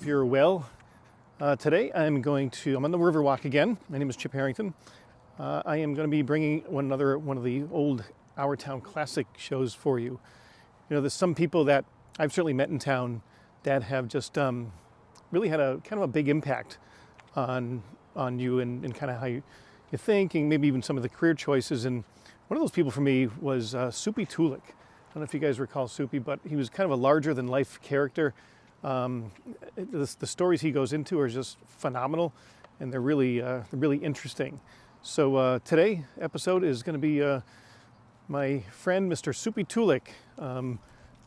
hope you're well. Today I'm on the Riverwalk again. My name is Chip Harrington. I am going to be bringing one of the old Our Town classic shows for you. You know, there's some people that I've certainly met in town that have just really had a kind of a big impact on you and kind of how you think, and maybe even some of the career choices. And one of those people for me was Soupy Tulik. I don't know if you guys recall Soupy, but he was kind of a larger than life character. The stories he goes into are just phenomenal, and they're really interesting. So today episode is going to be my friend Mr. Soupy Tulik.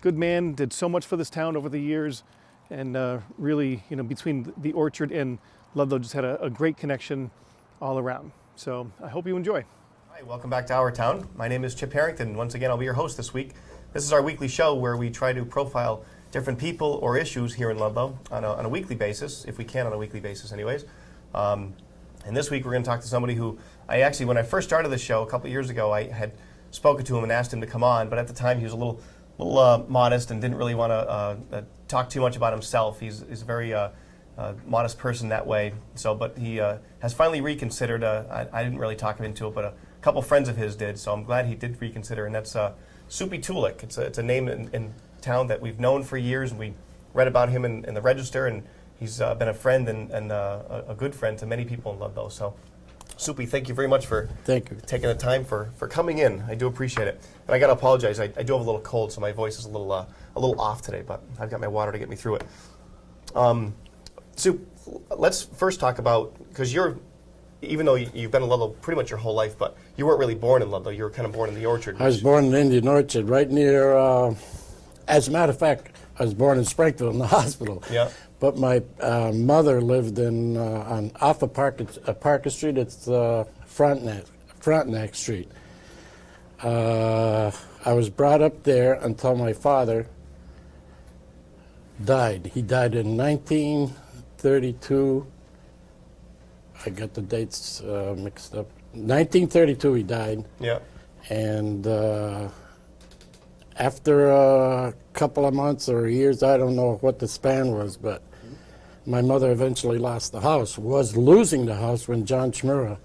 Good man, did so much for this town over the years, and really, you know, between the orchard and Ludlow, just had a great connection all around. So I hope you enjoy. Hi, welcome back to Our Town. My name is Chip Harrington. Once again, I'll be your host this week. This is our weekly show where we try to profile different people or issues here in Ludlow on a weekly basis, if we can on a weekly basis anyways. And this week we're going to talk to somebody who I actually, when I first started the show a couple of years ago, I had spoken to him and asked him to come on, but at the time he was a little modest and didn't really want to talk too much about himself. He's a very modest person that way. So, but he has finally reconsidered. I didn't really talk him into it, but a couple friends of his did, so I'm glad he did reconsider, and that's Soupy Tulik. It's a name in town that we've known for years, and we read about him in the register, and he's been a friend and a good friend to many people in Ludlow. So, Soupy, thank you very much for taking the time for coming in. I do appreciate it. And I got to apologize. I do have a little cold, so my voice is a little off today, but I've got my water to get me through it. Soup, let's first talk about, because even though you've been in Ludlow pretty much your whole life, but you weren't really born in Ludlow. You were kind of born in the Orchard. I was born in Indian Orchard, right near, as a matter of fact, I was born in Springfield in the hospital. Yeah. But my mother lived off of Parker Street. It's Frontenac Street. I was brought up there until my father died. He died in 1932. I got the dates mixed up. 1932 he died. Yeah. And after a couple of months or years, I don't know what the span was, but my mother eventually lost the house, was losing the house when John Chmura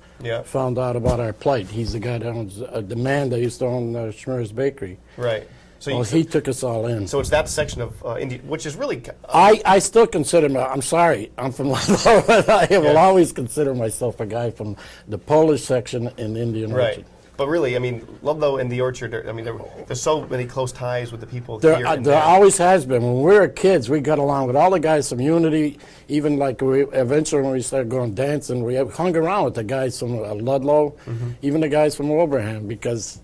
found out about our plight. He's the guy that owns, the man that used to own Chmura's Bakery. Right. So he took us all in. So it's that section of India, which is really... I still consider, I'm sorry, I'm from Ludlow, but I will always consider myself a guy from the Polish section in Indian Orchard. Right. But really, I mean, Ludlow and the Orchard, there's so many close ties with the people here and there always has been. When we were kids, we got along with all the guys from Unity. Even like eventually when we started going dancing, we hung around with the guys from Ludlow, even the guys from Wilbraham, because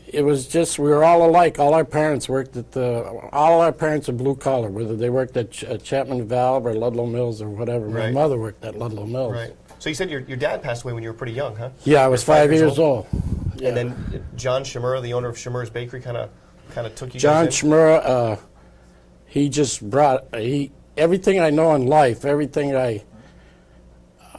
it was just, we were all alike. All our parents worked all our parents are blue collar, whether they worked at Chapman Valve or Ludlow Mills or whatever. Right. My mother worked at Ludlow Mills. Right. So you said your dad passed away when you were pretty young, huh? Yeah, I was 5 years old. Yeah. And then John Chmura, the owner of Chmura's Bakery, kind of took you John guys Chmura, he just brought everything I know in life, everything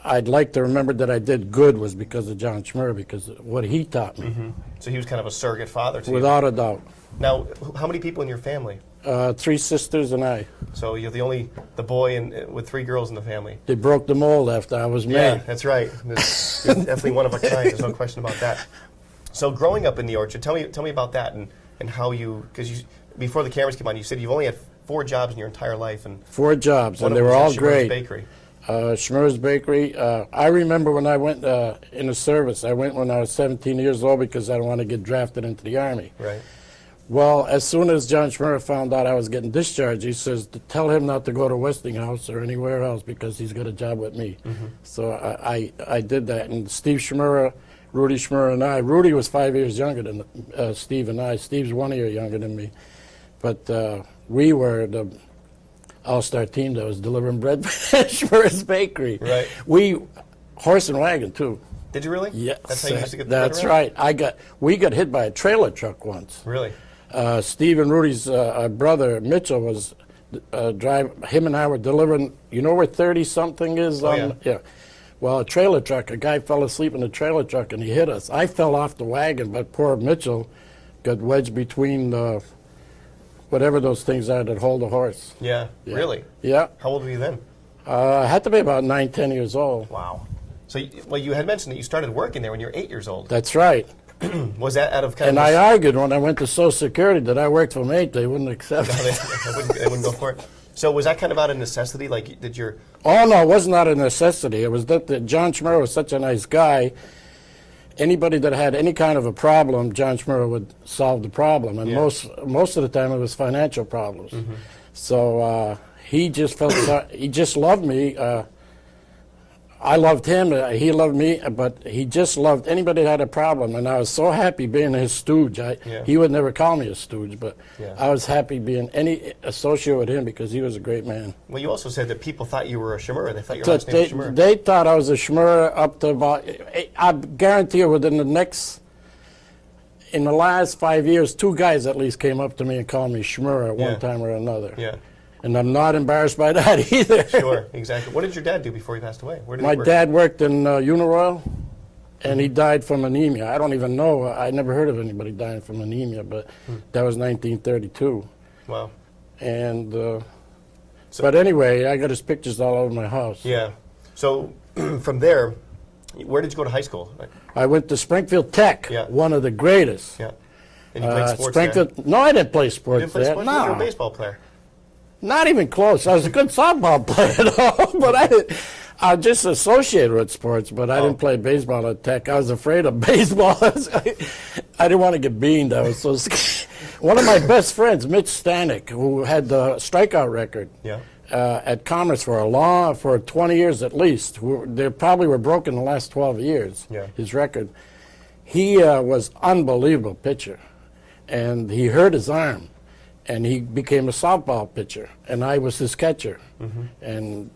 I'd like to remember that I did good was because of John Chmura, because of what he taught me. Mm-hmm. So he was kind of a surrogate father to you. Without a doubt. Now, how many people in your family? 3 sisters and I. So you're the boy with 3 girls in the family. They broke the mold after I was married. Yeah, that's right. You're definitely one of a kind. There's no question about that. So growing up in the Orchard, tell me about that and how because before the cameras came on, you said you've only had 4 jobs in your entire life. And 4 jobs, and they were all great. Bakery. Chmura's Bakery. I remember when I went in the service. I went when I was 17 years old because I didn't want to get drafted into the Army. Right. Well, as soon as John Chmura found out I was getting discharged, he says, tell him not to go to Westinghouse or anywhere else because he's got a job with me. Mm-hmm. So I did that. And Steve Chmura, Rudy Chmura, and I, Rudy was 5 years younger than Steve and I. Steve's 1 year younger than me. But we were the all-star team that was delivering bread for Chmura's Bakery. Right. Horse and wagon, too. Did you really? Yes. That's how you used to get the bread That's around? right. We got hit by a trailer truck once. Really? Steve and Rudy's brother, Mitchell, was him and I were delivering, you know where 30-something is? Yeah. Well, a trailer truck, a guy fell asleep in the trailer truck and he hit us. I fell off the wagon, but poor Mitchell got wedged between whatever those things are that hold a horse. Yeah. Really? Yeah. How old were you then? I had to be about 9, 10 years old. Wow. So, you had mentioned that you started working there when you were 8 years old. That's right. Was that out of kind And of... I argued when I went to Social Security that I worked from 8. They wouldn't accept it. they wouldn't go for it. So was that kind of out of necessity? Like, did your... Oh, no, it was not a necessity. It was that John Chmura was such a nice guy. Anybody that had any kind of a problem, John Chmura would solve the problem. And most of the time it was financial problems. Mm-hmm. So he just felt, he just loved me. I loved him, he loved me, but he just loved anybody that had a problem. And I was so happy being his stooge. He would never call me a stooge, but I was happy being any associate with him because he was a great man. Well, you also said that people thought you were a Chmura. They thought your last name was Chmura. They thought I was a Chmura up to about, I guarantee you within in the last 5 years, 2 guys at least came up to me and called me Chmura at one time or another. Yeah. And I'm not embarrassed by that either. Sure, exactly. What did your dad do before he passed away? Where did My he work? dad worked in Uniroyal, and he died from anemia. I don't even know. I never heard of anybody dying from anemia, but that was 1932. Wow. And but anyway, I got his pictures all over my house. Yeah. So from there, where did you go to high school? I went to Springfield Tech, one of the greatest. Yeah. And you played sports Springfield. there? No, I didn't play sports You didn't play there. sports? No. You were a baseball player. Not even close. I was a good softball player, though, but I just associated with sports, but I didn't play baseball at Tech. I was afraid of baseball. I didn't want to get beamed. I was so scared. One of my best friends, Mitch Stanek, who had the strikeout record at Commerce for 20 years at least. They probably were broken the last 12 years, his record. He was unbelievable pitcher, and he hurt his arm. And he became a softball pitcher, and I was his catcher. And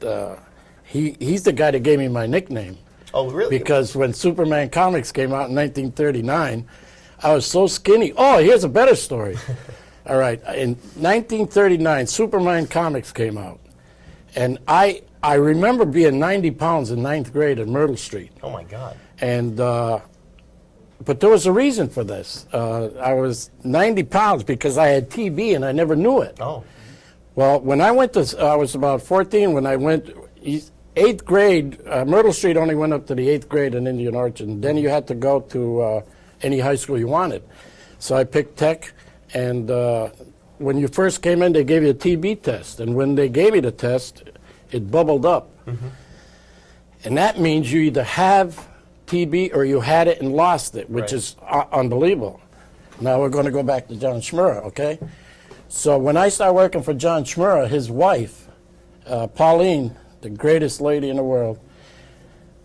he's the guy that gave me my nickname. Oh, really? Because when Superman comics came out in 1939, I was so skinny. Oh, here's a better story. All right, in 1939, Superman comics came out, and I remember being 90 pounds in 9th grade at Myrtle Street. Oh my God. And but there was a reason for this. I was 90 pounds because I had TB and I never knew it. Oh. Well, when I went to, I was about 14 when I went, 8th grade, Myrtle Street only went up to the 8th grade in Indian Orchard. And then you had to go to any high school you wanted. So I picked Tech, and when you first came in, they gave you a TB test. And when they gave me the test, it bubbled up. And that means you either have TB or you had it and lost it, which is unbelievable. Now we're going to go back to John Chmura, okay? So when I started working for John Chmura, his wife, Pauline, the greatest lady in the world,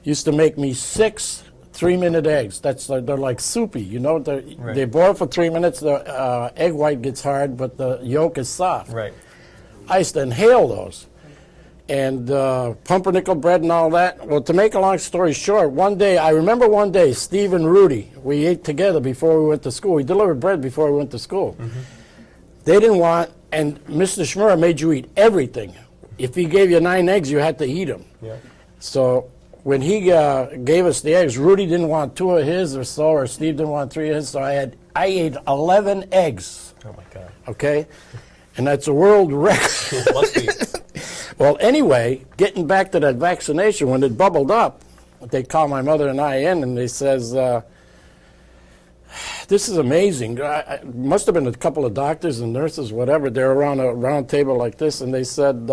used to make me 6 3-minute eggs. They're like soupy, you know? They boil for 3 minutes, the egg white gets hard, but the yolk is soft. Right. I used to inhale those. And pumpernickel bread and all that. Well, to make a long story short, I remember one day, Steve and Rudy, we ate together before we went to school. We delivered bread before we went to school. They didn't want, and Mr. Chmura made you eat everything. If he gave you 9 eggs, you had to eat them. So when he gave us the eggs, Rudy didn't want 2 of his or so, or Steve didn't want 3 of his, so I ate 11 eggs. Oh my God. Okay? And that's a world record. Must be. Well, anyway, getting back to that vaccination, when it bubbled up, they called my mother and I in, and they says, this is amazing. Must have been a couple of doctors and nurses, whatever. They're around a round table like this, and they said, we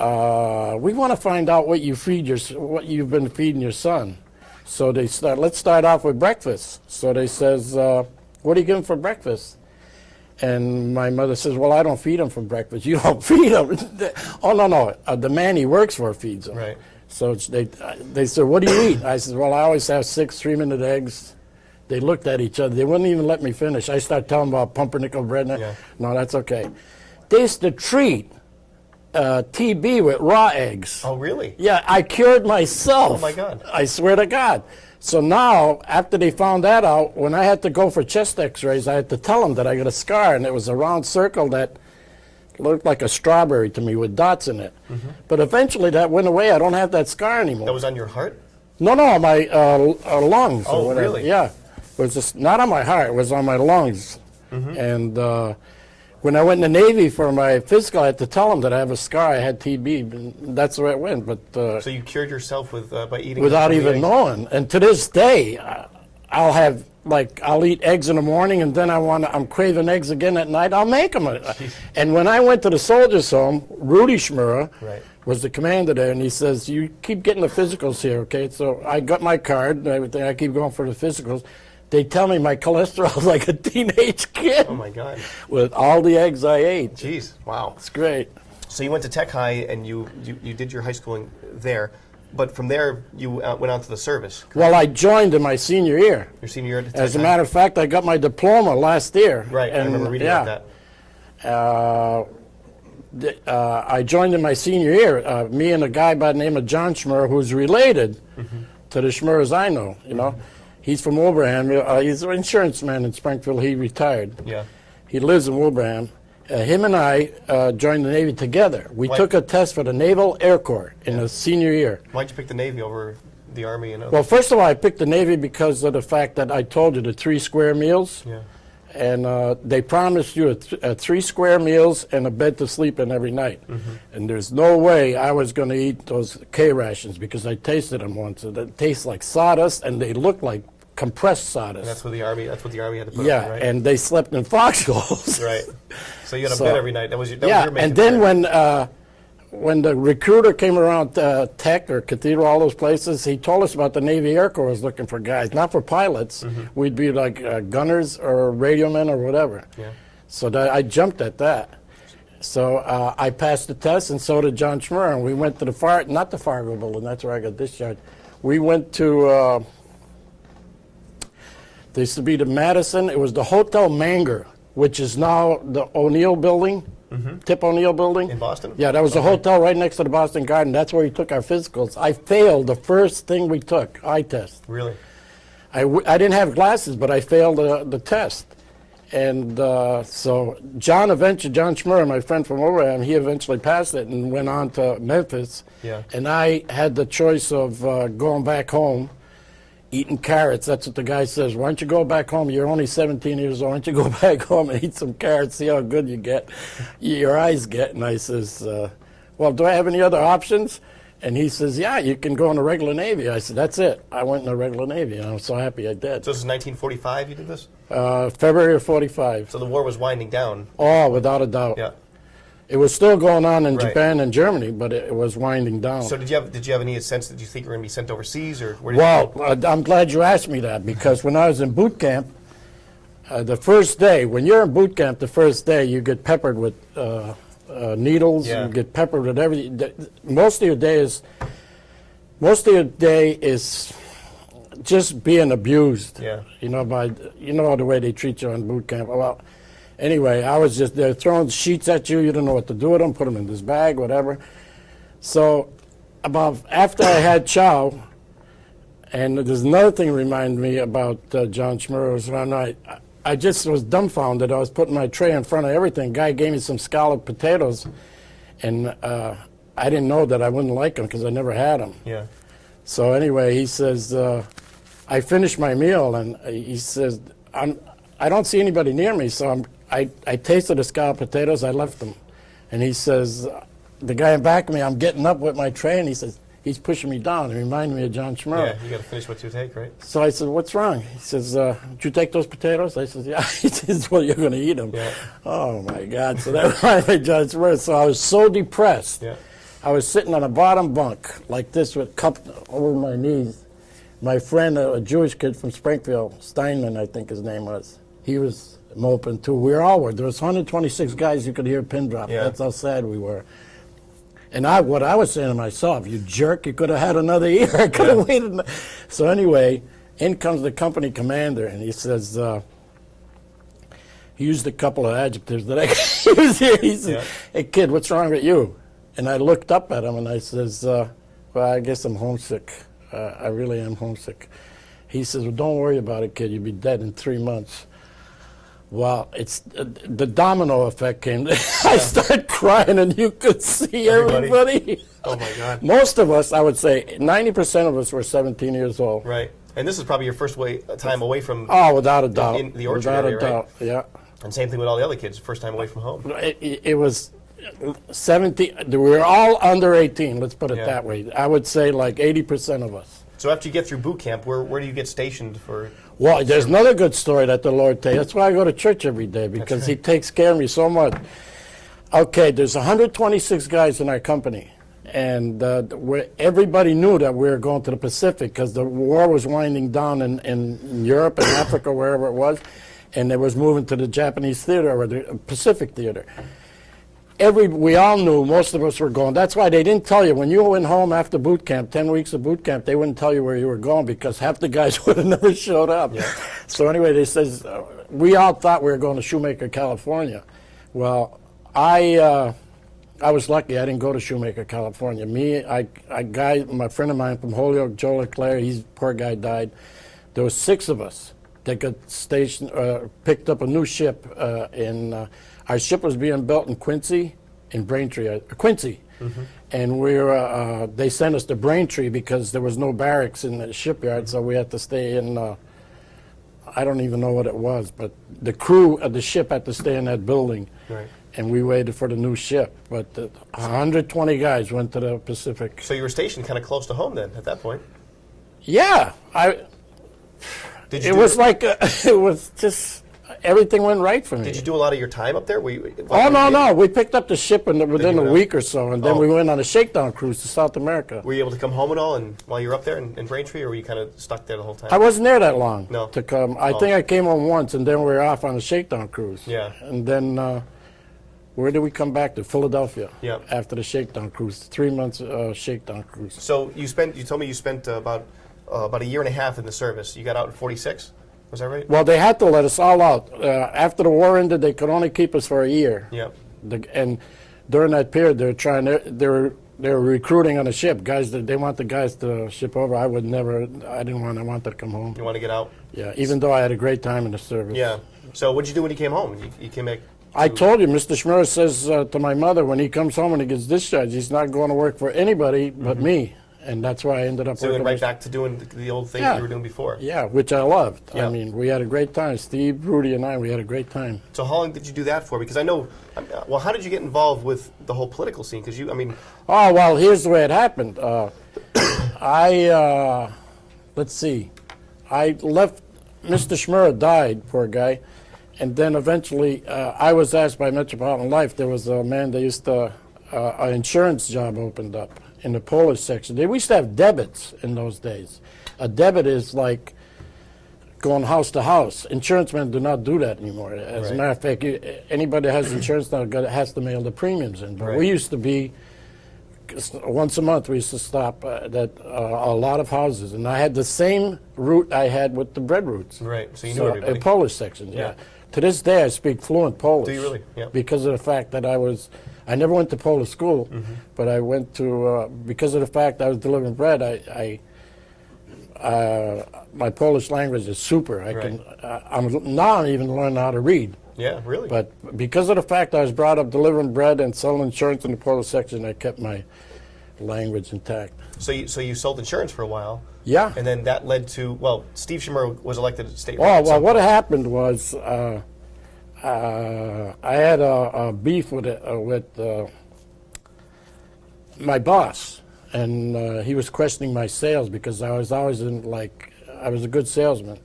want to find out what what you've been feeding your son. So they let's start off with breakfast. So they says, what do you give him for breakfast? And my mother says, well, I don't feed him for breakfast. You don't feed him. Oh, no. The man he works for feeds him. Right. So they said, what do you eat? I said, well, I always have 6 3-minute eggs. They looked at each other. They wouldn't even let me finish. I started telling them about pumpernickel bread. No, that's okay. They used to treat TB with raw eggs. Oh, really? Yeah, I cured myself. Oh, my God. I swear to God. So now, after they found that out, when I had to go for chest x-rays, I had to tell them that I got a scar, and it was a round circle that looked like a strawberry to me with dots in it. But eventually that went away. I don't have that scar anymore. That was on your heart? No, my lungs. Oh, or whatever. really? Yeah. It was just not on my heart. It was on my lungs. And when I went in the Navy for my physical, I had to tell them that I have a scar. I had TB, and that's the way it went. But So you cured yourself with by eating without the even eggs? knowing. And to this day, I'll eat eggs in the morning, and then I'm craving eggs again at night. I'll make them. And when I went to the soldiers' home, Rudy Chmura Right. was the commander there, and he says, "You keep getting the physicals here, okay?" So I got my card and everything. I keep going for the physicals. They tell me my cholesterol's like a teenage kid Oh my God. with all the eggs I ate. Jeez. Wow. It's great. So you went to Tech High and you did your high schooling there, but from there you went on to the service. Well, I joined in my senior year. Your senior year at Tech As a High? matter of fact, I got my diploma last year. Right. I remember reading about that. I joined in my senior year. Me and a guy by the name of John Chmura, who's related to the Chmuras I know. You know, he's from Wilbraham. He's an insurance man in Springfield. He retired. Yeah. He lives in Wilbraham. Him and I joined the Navy together. We Why- took a test for the Naval Air Corps in the senior year. Why'd you pick the Navy over the Army and Well, first of all, I picked the Navy because of the fact that I told you the 3 square meals. Yeah. And they promised you 3 square meals and a bed to sleep in every night. And there's no way I was going to eat those K rations because I tasted them once. And they taste like sawdust, and they look like compressed sawdust. And that's what the Army had to put Yeah, up with, right? and they slept in foxholes. Right. So you had a So- bed every night. That was your Yeah, main and then concern. when the recruiter came around Tech or Cathedral, all those places, he told us about the Navy Air Corps was looking for guys, not for pilots. We'd be like gunners or radiomen or whatever. Yeah. So I jumped at that. So I passed the test, and so did John Chmura, and we went to not the Fargo building, that's where I got discharged. We went to, there used to be the Madison, it was the Hotel Manger, which is now the O'Neill building, Tip O'Neill building. In Boston? Yeah, that was a hotel right next to the Boston Garden. That's where we took our physicals. I failed the first thing we took, eye test. Really? I didn't have glasses, but I failed the test. And so John Chmura, my friend from Wilbraham, he eventually passed it and went on to Memphis. Yeah. And I had the choice of going back home, eating carrots. That's what the guy says. Why don't you go back home? You're only 17 years old. Why don't you go back home and eat some carrots, see how good your eyes get? And I says, well, do I have any other options? And he says, yeah, you can go in the regular Navy. I said, that's it. I went in the regular Navy, and I'm so happy I did. So this is 1945 you did this? February of 45. So the war was winding down. Oh, without a doubt. Yeah. It was still going on in Right. Japan and Germany, but it was winding down. So did you have any sense that you think you were going to be sent overseas, or where did Well, I'm glad you asked me that, because when I was in boot camp, the first day, when you're in boot camp, the first day, you get peppered with needles. Yeah. You get peppered with everything. Most of your day is just being abused. Yeah. You know, the way they treat you in boot camp. Well, anyway, I was just there throwing sheets at you. You don't know what to do with them. Put them in this bag, whatever. So, about after I had chow, and there's another thing reminded me about John Chmura was when I just was dumbfounded. I was putting my tray in front of everything. Guy gave me some scalloped potatoes, and I didn't know that I wouldn't like them because I never had them. Yeah. So anyway, he says, I finished my meal, and he says, I don't see anybody near me, so I tasted the scalloped potatoes, I left them. And he says, the guy in back of me, I'm getting up with my tray, and he says, he's pushing me down. It reminded me of John Chmura. Yeah, you got to finish what you take, right? So I said, what's wrong? He says, did you take those potatoes? I said, yeah. He says, well, you're going to eat them. Yeah. Oh, my God. So that reminded me of John Chmura. So I was so depressed. Yeah. I was sitting on a bottom bunk like this with cup over my knees. My friend, a Jewish kid from Springfield, Steinman, I think his name was, he was moping too. We all were. There was 126 guys you could hear pin drop. Yeah. That's how sad we were. And what I was saying to myself, you jerk, you could have had another year. I could have waited. So anyway, in comes the company commander, and he says, he used a couple of adjectives that I could use here. He said, hey, kid, what's wrong with you? And I looked up at him, and I says, well, I guess I'm homesick. I really am homesick. He says, well, don't worry about it, kid. You'll be dead in 3 months. Well, it's the domino effect came. I started crying, and you could see everybody. Oh, my God. Most of us, I would say, 90% of us were 17 years old. Right. And this is probably your first time away from Oh, without a doubt. in the orchard without area, a doubt, right? yeah. And same thing with all the other kids, first time away from home. It was 17. We were all under 18. Let's put it Yeah. that way. I would say like 80% of us. So after you get through boot camp, where do you get stationed for? Well, there's another good story that the Lord tells. That's why I go to church every day, because He takes care of me so much. Okay, there's 126 guys in our company, and everybody knew that we were going to the Pacific because the war was winding down in Europe and Africa, wherever it was, and it was moving to the Japanese theater or the Pacific theater. We all knew, most of us were going. That's why they didn't tell you. When you went home after boot camp, 10 weeks of boot camp, they wouldn't tell you where you were going because half the guys would have never showed up. Yeah. So anyway, they says, we all thought we were going to Shoemaker, California. Well, I was lucky. I didn't go to Shoemaker, California. My friend of mine from Holyoke, Joe Leclerc, poor guy died. There was 6 of us that got stationed, picked up a new ship our ship was being built in Quincy, in Braintree, Quincy. Mm-hmm. And they sent us to Braintree because there was no barracks in the shipyard, so we had to stay in, I don't even know what it was, but the crew of the ship had to stay in that building. Right. And we waited for the new ship. But 120 guys went to the Pacific. So you were stationed kind of close to home then, at that point? Yeah. It was just... Everything went right for me. Did you do a lot of your time up there? No. We picked up the ship within a week or so, and then we went on a shakedown cruise to South America. Were you able to come home at all while you were up there in Braintree, or were you kind of stuck there the whole time? I wasn't there that long to come. I Oh. think I came home once, and then we were off on a shakedown cruise. Yeah. And then where did we come back to? Philadelphia. Yeah. After the shakedown cruise, 3 months shakedown cruise. So you told me you spent about a year and a half in the service. You got out in 46? Was that right? Well, they had to let us all out. After the war ended, they could only keep us for a year. Yep. And during that period, they were recruiting on a ship. Guys, they want the guys to ship over. I wanted to come home. You want to get out? Yeah, even though I had a great time in the service. Yeah. So what did you do when you came home? You came back? I told you, Mr. Chmura says to my mother when he comes home and he gets discharged, he's not going to work for anybody but me. And that's why I ended up So you went right back to doing the old thing you were doing before? Yeah, which I loved. Yeah. I mean, we had a great time. Steve, Rudy, and we had a great time. So how long did you do that for? Because I know, how did you get involved with the whole political scene? Because Oh, well, here's the way it happened. Let's see. I left, Mr. Chmura died, poor guy. And then eventually, I was asked by Metropolitan Life, there was a man that used to, an insurance job opened up in the Polish section. We used to have debits in those days. A debit is like going house to house. Insurance men do not do that anymore. As a matter of fact, anybody that has insurance now has to mail the premiums in. But we used to be, once a month, we used to stop at a lot of houses. And I had the same route I had with the bread routes. Right, so you knew everybody. In Polish sections, yeah. To this day, I speak fluent Polish. Do you really? Yeah. Because of the fact that I never went to Polish school, but I went to, because of the fact I was delivering bread, my Polish language is super. I'm even learning how to read. Yeah, really? But because of the fact I was brought up delivering bread and selling insurance in the Polish section, I kept my language intact. So you sold insurance for a while? Yeah. And then that led to, Steve Chmura was elected state rep. Oh, well, what happened was I had a beef with my boss, and he was questioning my sales because I was always I was a good salesman,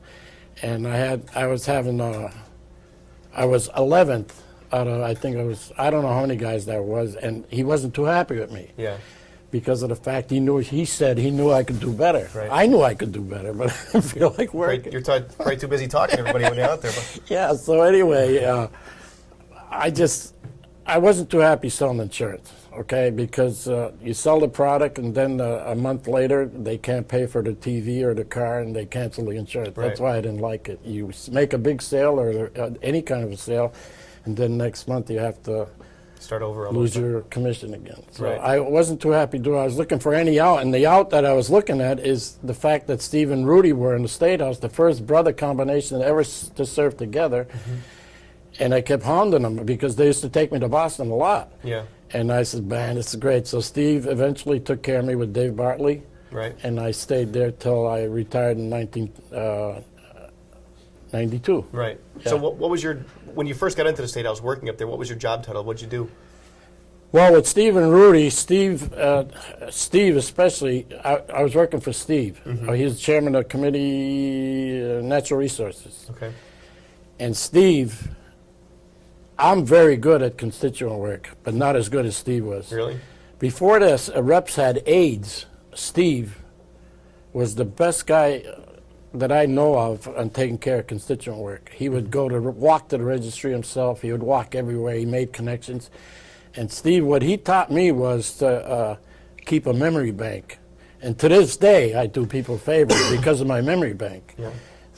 and I was 11th out of, I don't know how many guys there was, and he wasn't too happy with me. Yeah. Because of the fact he said he knew I could do better. Right. I knew I could do better, but I didn't feel like working. You're probably too busy talking to everybody when you're out there. But. Yeah, so anyway, I wasn't too happy selling insurance, okay? Because you sell the product and then a month later they can't pay for the TV or the car and they cancel the insurance. Right. That's why I didn't like it. You make a big sale or any kind of a sale, and then next month you have to start over, lose your commission again. So right. I wasn't too happy doing it. I was looking for any out, and the out that I was looking at is the fact that Steve and Rudy were in the State House, the first brother combination that ever to serve together. And I kept hounding them because they used to take me to Boston a lot. Yeah. And I said, man, this is great. So Steve eventually took care of me with Dave Bartley. Right. And I stayed there till I retired in 92. Right. Yeah. So what was your, when you first got into the State House working up there, what was your job title? What'd you do? Well, with Steve and Rudy, Steve especially, I was working for Steve. He was chairman of Committee Natural Resources. Okay. And Steve, I'm very good at constituent work, but not as good as Steve was. Really? Before this, reps had AIDS. Steve was the best guy that I know of on taking care of constituent work. He would go to walk to the registry himself. He would walk everywhere. He made connections. And Steve, what he taught me was to keep a memory bank. And to this day, I do people favors because of my memory bank. Yeah.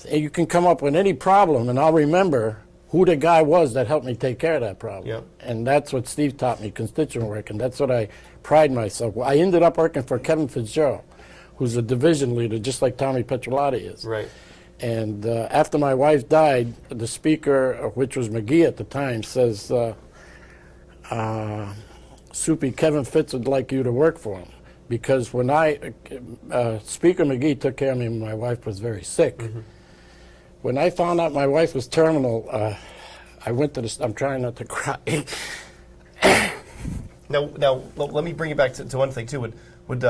And you can come up with any problem, and I'll remember who the guy was that helped me take care of that problem. Yeah. And that's what Steve taught me, constituent work, and that's what I pride myself. I ended up working for Kevin Fitzgerald, who's a division leader, just like Tommy Petrolotti is. Right. And after my wife died, the speaker, which was McGee at the time, says, Soupy, Kevin Fitz would like you to work for him. Because when Speaker McGee took care of me when my wife was very sick. When I found out my wife was terminal, I went to the, I'm trying not to cry. Now, let me bring you back to one thing, too. With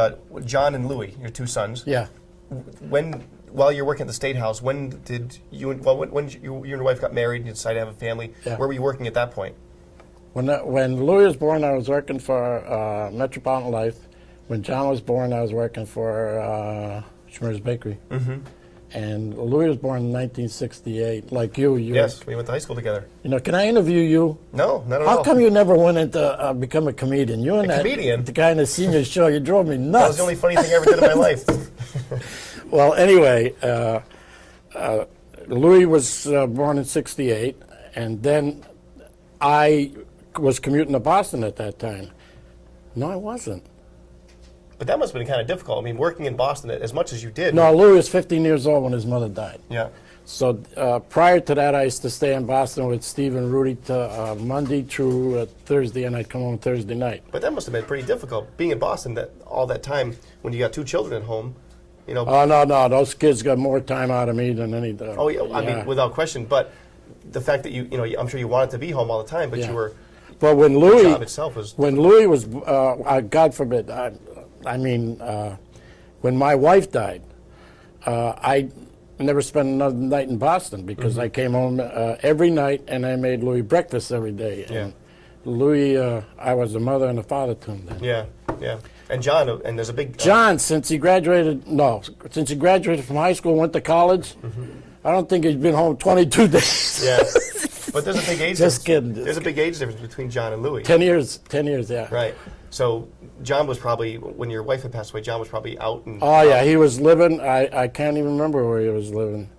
John and Louie, your two sons, Yeah. while you're working at the State House, when did you, when you and your wife got married and you decided to have a family, Yeah. where were you working at that point? When Louis was born, I was working for Metropolitan Life. When John was born, I was working for Chmura's Bakery. And Louis was born in 1968, like you. Yes, we went to high school together. You know, can I interview you? No, not at all. How come you never went into become a comedian? You and comedian? the guy in the senior show, you drove me nuts. That was the only funny thing I ever did in my life. Well, anyway, Louis was born in 68, and then I was commuting to Boston at that time. No, I wasn't. But that must have been kind of difficult. I mean, working in Boston as much as you did. No, Louis was 15 years old when his mother died. Yeah. So prior to that, I used to stay in Boston with Steve and Rudy to Monday through Thursday, and I'd come home Thursday night. But that must have been pretty difficult, being in Boston all that time when you got two children at home. You know. Oh, no, those kids got more time out of me than anything. Oh, yeah, I mean, without question. But the fact that you know, I'm sure you wanted to be home all the time, but Yeah. you were. But when The job itself was. Louis was, God forbid, when my wife died, I never spent another night in Boston because I came home every night and I made Louis breakfast every day. Yeah. And Louis, I was a mother and a father to him then. Yeah, yeah. And John, and there's a big. John, since he graduated from high school, went to college, I don't think he's been home 22 days. Yeah. But there's a big age Just difference. kidding. There's a big age difference between John and Louis. 10 years, yeah. Right. So John was probably, when your wife had passed away, John was probably out and. Oh, yeah, he was living, I can't even remember where he was living.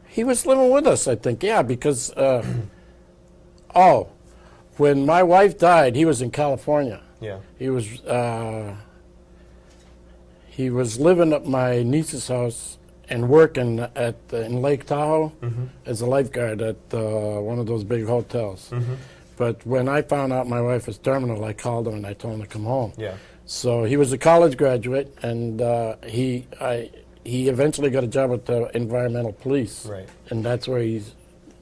He was living with us, I think, yeah, because, when my wife died, he was in California. Yeah. He was living at my niece's house and working in Lake Tahoe as a lifeguard at one of those big hotels. But when I found out my wife was terminal, I called him and I told him to come home. Yeah. So he was a college graduate, and he eventually got a job with the environmental police. Right. And that's where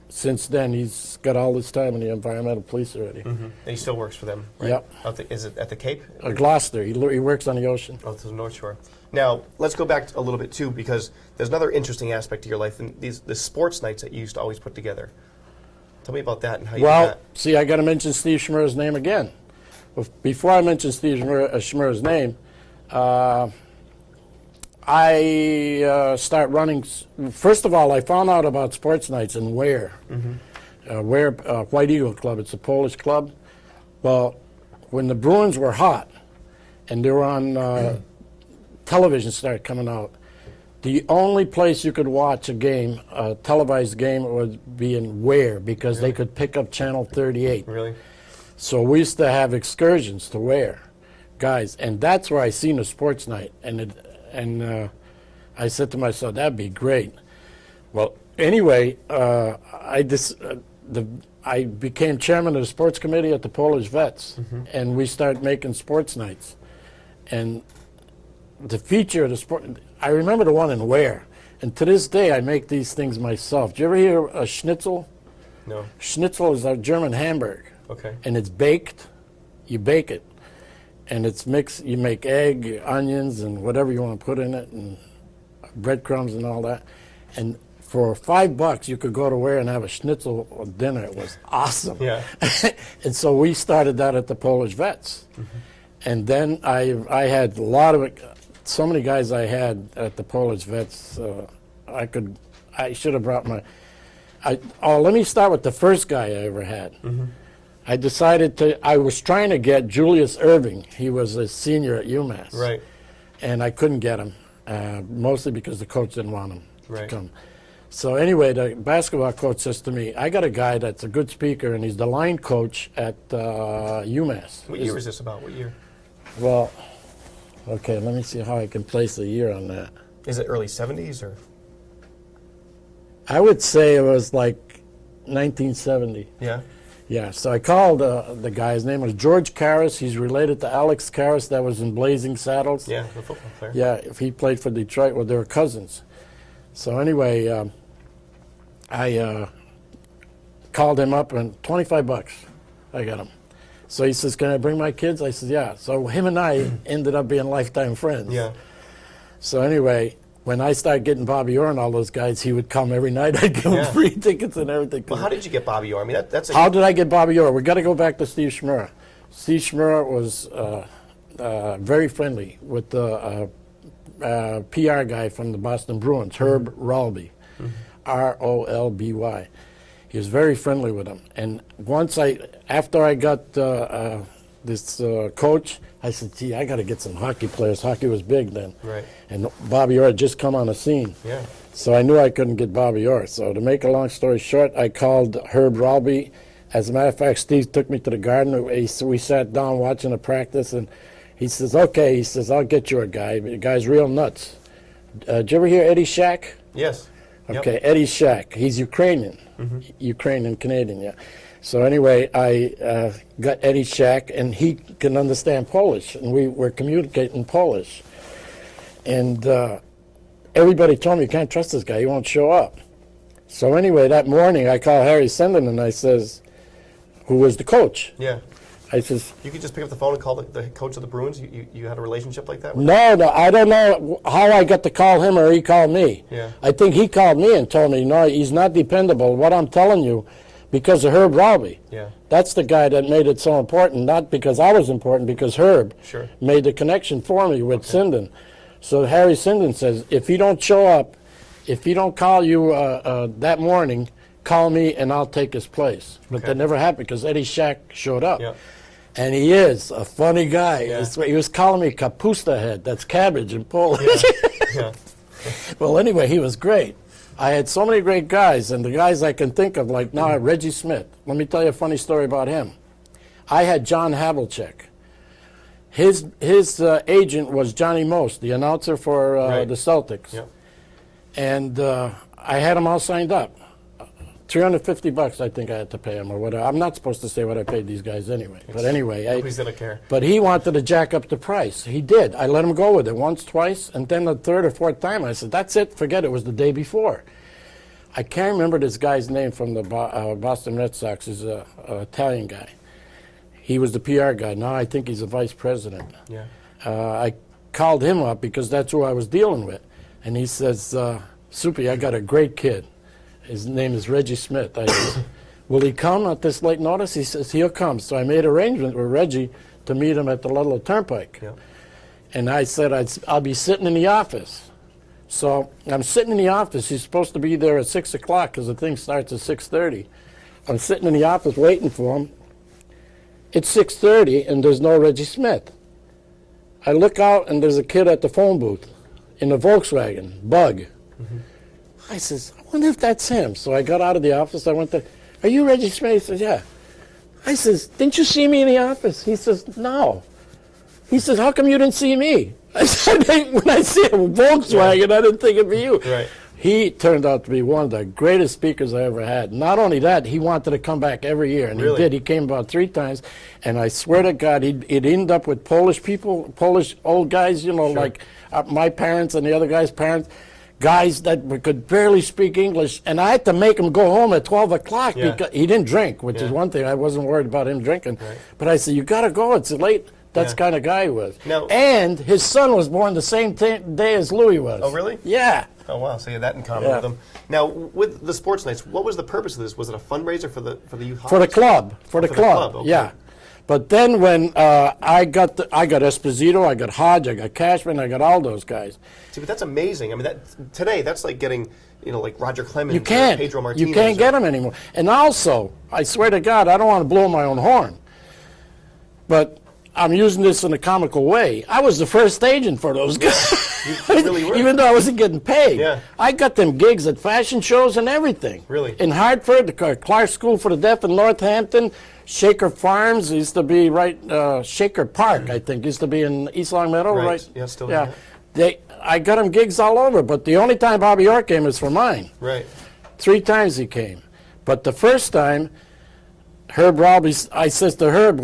since then, he's got all this time in the environmental police already. And he still works for them, right? Yep. Is it at the Cape? Gloucester. He works on the ocean. Oh, to the North Shore. Now, let's go back a little bit, too, because there's another interesting aspect to your life, and the sports nights that you used to always put together. Tell me about that and how you did Well, that. see, I got to mention Steve Chmura's name again. Before I mention Steve Chmura's name, I start running. First of all, I found out about sports nights in Ware. Ware White Eagle Club. It's a Polish club. Well, when the Bruins were hot and they were on television started coming out, the only place you could watch a game, a televised game, would be in Ware because they could pick up Channel 38. Really? So we used to have excursions to Ware, guys, and that's where I seen a sports night. And I said to myself, that'd be great. Well, anyway, I became chairman of the sports committee at the Polish Vets, and we started making sports nights. And the feature of the sport, I remember the one in Ware. And to this day, I make these things myself. Do you ever hear a schnitzel? No. Schnitzel is a German hamburger. Okay. And it's baked. You bake it. And it's mixed. You make egg, onions, and whatever you want to put in it, and breadcrumbs and all that. And for $5, you could go to where and have a schnitzel dinner. It was awesome. Yeah. And so we started that at the Polish Vets. And then I had a lot of it. So many guys I had at the Polish Vets. I should have brought my. Let me start with the first guy I ever had. I decided I was trying to get Julius Irving. He was a senior at UMass. Right. And I couldn't get him, mostly because the coach didn't want him to Right. come. So anyway, the basketball coach says to me, I got a guy that's a good speaker, and he's the line coach at UMass. What year is this about? What year? Well, okay, let me see how I can place the year on that. Is it early 70s or? I would say it was like 1970. Yeah. Yeah, so I called the guy. His name was George Karras. He's related to Alex Karras that was in Blazing Saddles. Yeah, the football player. Yeah, if he played for Detroit, well, they were cousins. So anyway, I called him up, and $25, I got him. So he says, can I bring my kids? I said, yeah. So him and I ended up being lifetime friends. Yeah. So anyway, when I started getting Bobby Orr and all those guys, he would come every night. I'd give him free tickets and everything. Well, how did you get Bobby Orr? I mean, that's a How did I get Bobby Orr? We got to go back to Steve Chmura. Steve Chmura was very friendly with the PR guy from the Boston Bruins, Herb Rolby, Rolby. He was very friendly with him. And after I got this coach, I said, gee, I got to get some hockey players. Hockey was big then. Right. And Bobby Orr had just come on the scene. Yeah. So I knew I couldn't get Bobby Orr. So to make a long story short, I called Herb Rolby. As a matter of fact, Steve took me to the garden. We sat down watching the practice, and he says, okay, he says, I'll get you a guy. The guy's real nuts. Did you ever hear Eddie Shack? Yes. Okay, Eddie Shack. He's Ukrainian. Ukrainian, Canadian, yeah. So anyway, I got Eddie Shack, and he can understand Polish, and we were communicating Polish. And everybody told me, you can't trust this guy, he won't show up. So anyway, that morning, I called Harry Senden, and I says, who was the coach? Yeah. I says, You could just pick up the phone and call the coach of the Bruins? You had a relationship like that with him? no, I don't know how I got to call him or he called me. Yeah. I think he called me and told me, no, he's not dependable. What I'm telling you, because of Herb Rolby. Yeah. That's the guy that made it so important, not because I was important, because Herb Sure. made the connection for me with Sinden. So Harry Sinden says, if he don't show up, if he don't call you that morning, call me and I'll take his place. But Okay. that never happened because Eddie Shack showed up. Yeah. And he is a funny guy. Yeah. He was calling me kapusta head. That's cabbage in Polish. Yeah. Well, anyway, he was great. I had so many great guys, and the guys I can think of, like now, Reggie Smith. Let me tell you a funny story about him. I had John Havlicek. His agent was Johnny Most, the announcer for Right. the Celtics. Yeah. And I had them all signed up. $350, I think I had to pay him, or whatever. I'm not supposed to say what I paid these guys anyway. But anyway, Nobody's going to care. but he wanted to jack up the price. He did. I let him go with it once, twice, and then the third or fourth time I said, that's it, forget it. It was the day before. I can't remember this guy's name from the Boston Red Sox. He's an Italian guy. He was the PR guy. Now I think he's a vice president. Yeah. I called him up because that's who I was dealing with. And he says, Soupy, I got a great kid. His name is Reggie Smith. I said, will he come at this late notice? He says, he'll come. So I made arrangements with Reggie to meet him at the Ludlow Turnpike. Yeah. And I said, I'll be sitting in the office. So I'm sitting in the office. He's supposed to be there at 6 o'clock because the thing starts at 6:30. I'm sitting in the office waiting for him. It's 6:30 and there's no Reggie Smith. I look out and there's a kid at the phone booth in a Volkswagen, Bug. I says, I wonder if that's him. So I got out of the office. I went to, are you Reggie Smith? He says, yeah. I says, didn't you see me in the office? He says, no. He says, how come you didn't see me? I said, when I see a Volkswagen, I didn't think it'd be you. Right. He turned out to be one of the greatest speakers I ever had. Not only that, he wanted to come back every year, and Really? he did. He came about 3 times, and I swear to God, he'd end up with Polish people, Polish old guys, you know, Sure. like my parents and the other guy's parents. guys that could barely speak English, and I had to make him go home at 12 o'clock Yeah. because he didn't drink, which is Yeah. one thing. I wasn't worried about him drinking. Right. But I said, you got to go. It's late. That's Yeah. the kind of guy he was. Now- And his son was born the same day as Louis was. Oh, really? Yeah. Oh wow! So you had that in common Yeah. with them. Now, with the sports nights, what was the purpose of this? Was it a fundraiser for the youth? For the Hawks? club. For the for the club. club, okay. Yeah. But then when I got Esposito, I got Hodge, I got Cashman, I got all those guys. See, but that's amazing. I mean, today that's like getting, like Roger Clemens, You can't. or Pedro Martinez. You can't get them anymore. And also, I swear to God, I don't want to blow my own horn, but I'm using this in a comical way. I was the first agent for those guys. You really were. Even though I wasn't getting paid. Yeah. I got them gigs at fashion shows and everything. Really? In Hartford, the Clark School for the Deaf in Northampton, Shaker Farms used to be Shaker Park, I think, used to be in East Long Meadow, Right. right? Yeah, still Yeah. there. I got them gigs all over, but the only time Bobby Orr came was for mine. Right. 3 times he came. But the first time, Herb Robbie, I says to Herb,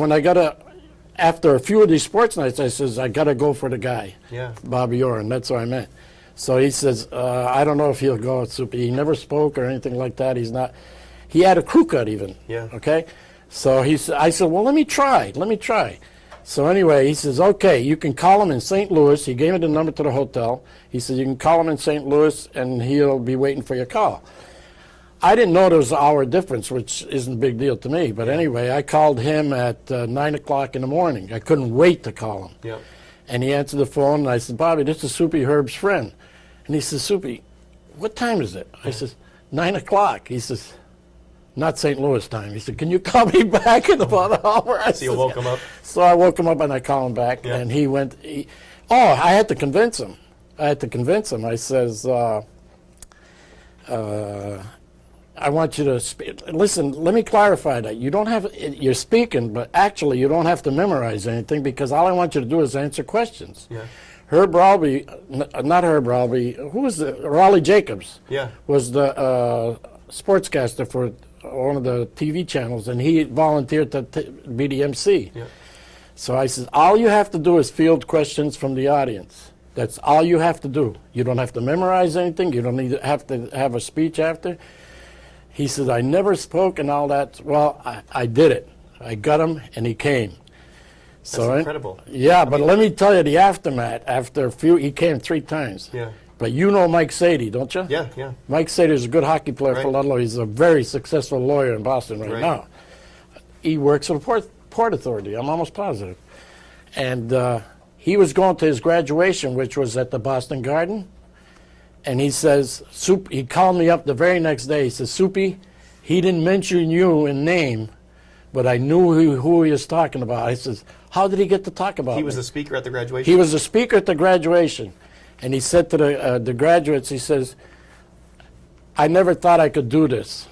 after a few of these sports nights, I says, I got to go for the guy, Yeah. Bobby Orr, and that's what I meant. So he says, I don't know if he'll go at Soupy. He never spoke or anything like that. He had a crew cut even. Yeah. Okay? So I said, well, let me try. So anyway, he says, okay, you can call him in St. Louis. He gave me the number to the hotel. He said, you can call him in St. Louis, and he'll be waiting for your call. I didn't know there was an hour difference, which isn't a big deal to me. But anyway, I called him at 9 o'clock in the morning. I couldn't wait to call him. Yeah. And he answered the phone, and I said, Bobby, this is Soupy, Herb's friend. And he says, Soupy, what time is it? I says, 9 o'clock. He says, not St. Louis time. He said, can you call me back in about an hour? So you woke him up? So I woke him up, and I called him back, Yeah. and he went, I had to convince him. I says, I want you to listen, let me clarify that. You're speaking, but actually you don't have to memorize anything because all I want you to do is answer questions. Yeah. Herb Ralby, not Herb Ralby, who was Raleigh Jacobs Yeah. was the sportscaster for one of the TV channels, and he volunteered to be the MC. Yeah. So I said, all you have to do is field questions from the audience. That's all you have to do. You don't have to memorize anything. You don't have to have a speech after. He said, I never spoke and all that. Well, I did it. I got him, and he came. That's incredible. Yeah, but let me tell you the aftermath. After he came 3 times. Yeah. But you know Mike Sadie, don't you? Yeah. Yeah. Mike Sadie is a good hockey player for Right. Ludlow. He's a very successful lawyer in Boston right Right. now. He works for the Port Authority, I'm almost positive. And he was going to his graduation, which was at the Boston Garden. And he says, he called me up the very next day. He says, Soupy, he didn't mention you in name, but I knew who he was talking about. I says, how did he get to talk about He me? was the speaker at the graduation. He was the speaker at the graduation. And he said to the graduates, he says, I never thought I could do this.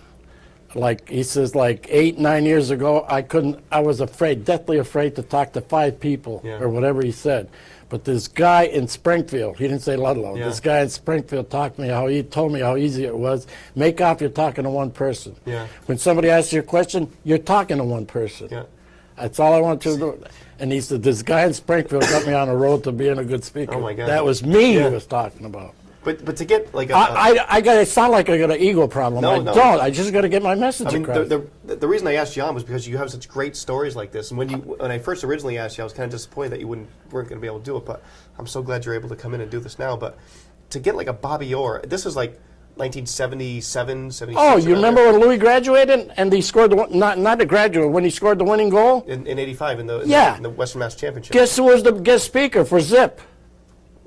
He says, 8, 9 years ago, I was afraid, deathly afraid to talk to 5 people, Yeah. or whatever he said. But this guy in Springfield, he didn't say Ludlow, Yeah. this guy in Springfield told me how easy it was. Make off you're talking to one person. Yeah. When somebody asks you a question, you're talking to one person. Yeah. That's all I want to do. And he said, this guy in Springfield got me on the road to being a good speaker. Oh, my God. That was me Yeah. he was talking about. But to get like I sound like I got an ego problem. No, I no. don't. I just got to get my message I mean, across. the reason I asked you on was because you have such great stories like this. And when I first originally asked you, I was kind of disappointed that you weren't going to be able to do it. But I'm so glad you're able to come in and do this now. But to get like a Bobby Orr, this is like 1977, 76. Oh, you around remember there. when Louis graduated and he scored not a graduate, when he scored the winning goal? in '85 in the Western Mass Championship? Guess who was the guest speaker for Zip?